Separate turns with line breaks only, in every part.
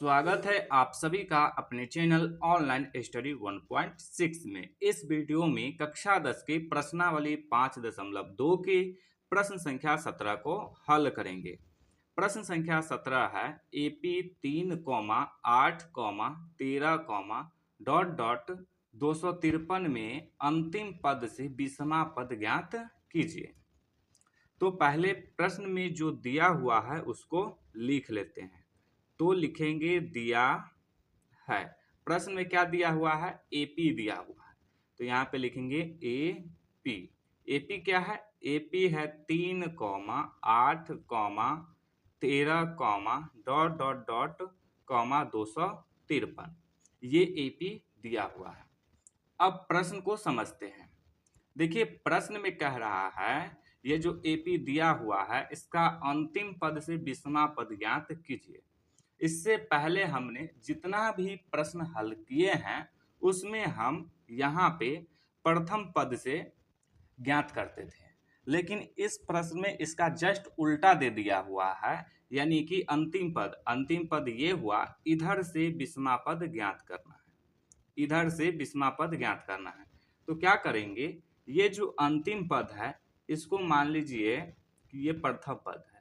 स्वागत है आप सभी का अपने चैनल ऑनलाइन स्टडी 1.6 में। इस वीडियो में कक्षा 10 की प्रश्नावली 5.2 की प्रश्न संख्या 17 को हल करेंगे। प्रश्न संख्या 17 है एपी 3,8,13, (253) में अंतिम पद से 20वां पद ज्ञात कीजिए। तो पहले प्रश्न में जो दिया हुआ है उसको लिख लेते हैं। तो लिखेंगे दिया है। प्रश्न में क्या दिया हुआ है? एपी दिया हुआ है, तो यहाँ पे लिखेंगे एपी। एपी क्या है? एपी है 3,8,13, (253). ये एपी दिया हुआ है। अब प्रश्न को समझते हैं। देखिए प्रश्न में कह रहा है ये जो एपी दिया हुआ है इसका अंतिम पद से 20वां पद ज्ञात कीजिए। इससे पहले हमने जितना भी प्रश्न हल किए हैं उसमें हम यहाँ पे प्रथम पद से ज्ञात करते थे, लेकिन इस प्रश्न में इसका जस्ट उल्टा दे दिया हुआ है, यानी कि अंतिम पद ये हुआ इधर से 20वां पद ज्ञात करना है। इधर से 20वां पद ज्ञात करना है। तो क्या करेंगे, ये जो अंतिम पद है इसको मान लीजिए कि ये प्रथम पद है।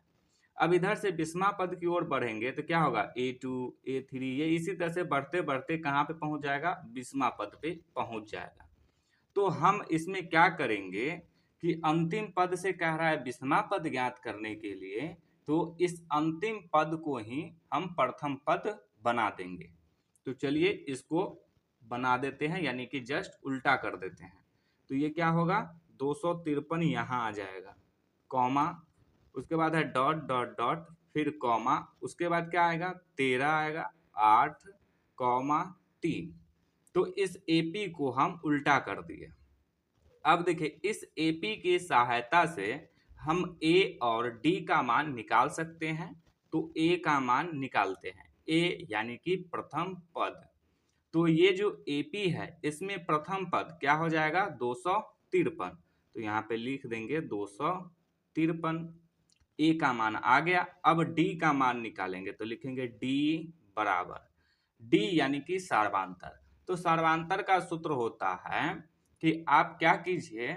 अब इधर से 20वां पद की ओर बढ़ेंगे तो क्या होगा, A2 A3, ये इसी तरह से बढ़ते बढ़ते कहाँ पे पहुंच जाएगा, 20वां पद पे पहुंच जाएगा। तो हम इसमें क्या करेंगे कि अंतिम पद से कह रहा है 20वां पद ज्ञात करने के लिए, तो इस अंतिम पद को ही हम प्रथम पद बना देंगे। तो चलिए इसको बना देते हैं, यानी कि जस्ट उल्टा कर देते हैं। तो ये क्या होगा, 253 यहाँ आ जाएगा, कॉमा, उसके बाद है डॉट डॉट डॉट, फिर कॉमा, उसके बाद क्या आएगा, 13 आएगा, 8, कॉमा 3। तो इस एपी को हम उल्टा कर दिए। अब देखिए इस एपी की सहायता से हम ए और डी का मान निकाल सकते हैं। तो ए का मान निकालते हैं, ए यानी कि प्रथम पद। तो ये जो एपी है इसमें प्रथम पद क्या हो जाएगा, 253। तो यहाँ पे लिख देंगे 253। ए का मान आ गया। अब डी का मान निकालेंगे तो लिखेंगे डी बराबर, डी यानी कि सर्वांतर। तो सर्वांतर का सूत्र होता है कि आप क्या कीजिए,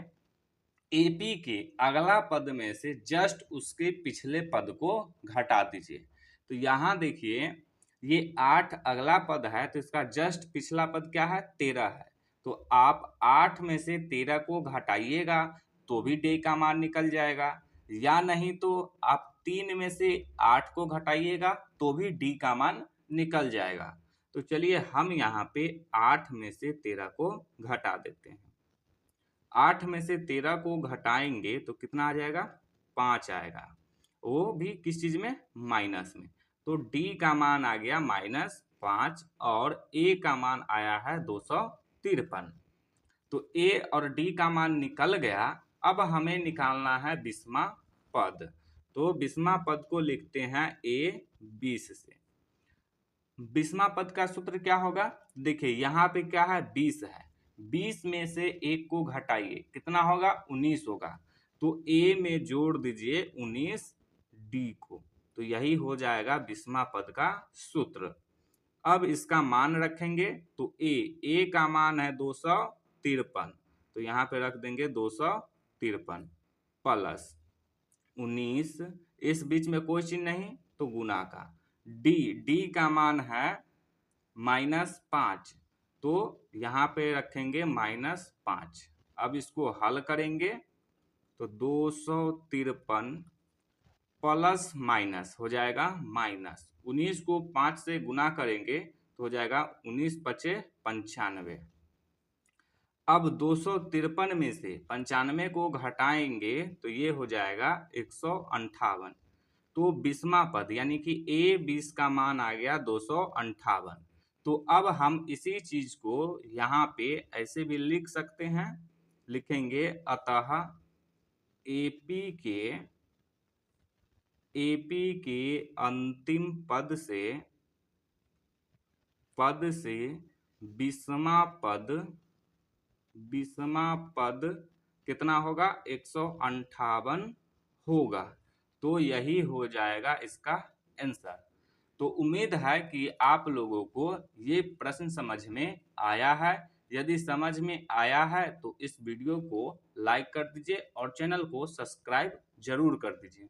एपी के अगला पद में से जस्ट उसके पिछले पद को घटा दीजिए। तो यहाँ देखिए ये 8 अगला पद है, तो इसका जस्ट पिछला पद क्या है, 13 है। तो आप 8 में से 13 को घटाइएगा तो भी डी का मान निकल जाएगा, या नहीं तो आप 3 में से 8 को घटाइएगा तो भी डी का मान निकल जाएगा। तो चलिए हम यहाँ पे 8 में से 13 को घटा देते हैं। 8 में से 13 को घटाएंगे तो कितना आ जाएगा, 5 आएगा, वो भी किस चीज में, माइनस में। तो डी का मान आ गया -5 और ए का मान आया है 253। तो ए और डी का मान निकल गया। अब हमें निकालना है 20वां पद। तो 20वां पद को लिखते हैं ए 20 से। 20वां पद का सूत्र क्या होगा, देखिए यहाँ पे क्या है, 20 है, 20 में से 1 को घटाइए, कितना होगा, 19 होगा। तो ए में जोड़ दीजिए 19 डी को, तो यही हो जाएगा 20वां पद का सूत्र। अब इसका मान रखेंगे तो ए का मान है 253, तो यहाँ पे रख देंगे 253 प्लस 19, इस बीच में कोई चिन्ह नहीं तो गुना का, डी का मान है -5, तो यहाँ पे रखेंगे -5। अब इसको हल करेंगे तो 253 प्लस माइनस हो जाएगा माइनस, 19 को 5 से गुना करेंगे तो हो जाएगा 19 पचे 95। अब 253 में से 95 को घटाएंगे तो ये हो जाएगा 158। तो 20वां पद यानी कि ए 20 का मान आ गया 258। तो अब हम इसी चीज को यहाँ पे ऐसे भी लिख सकते हैं, लिखेंगे अतः एपी के अंतिम पद से 20वां पद कितना होगा, 158 होगा। तो यही हो जाएगा इसका आंसर। तो उम्मीद है कि आप लोगों को ये प्रश्न समझ में आया है। यदि समझ में आया है तो इस वीडियो को लाइक कर दीजिए और चैनल को सब्सक्राइब जरूर कर दीजिए।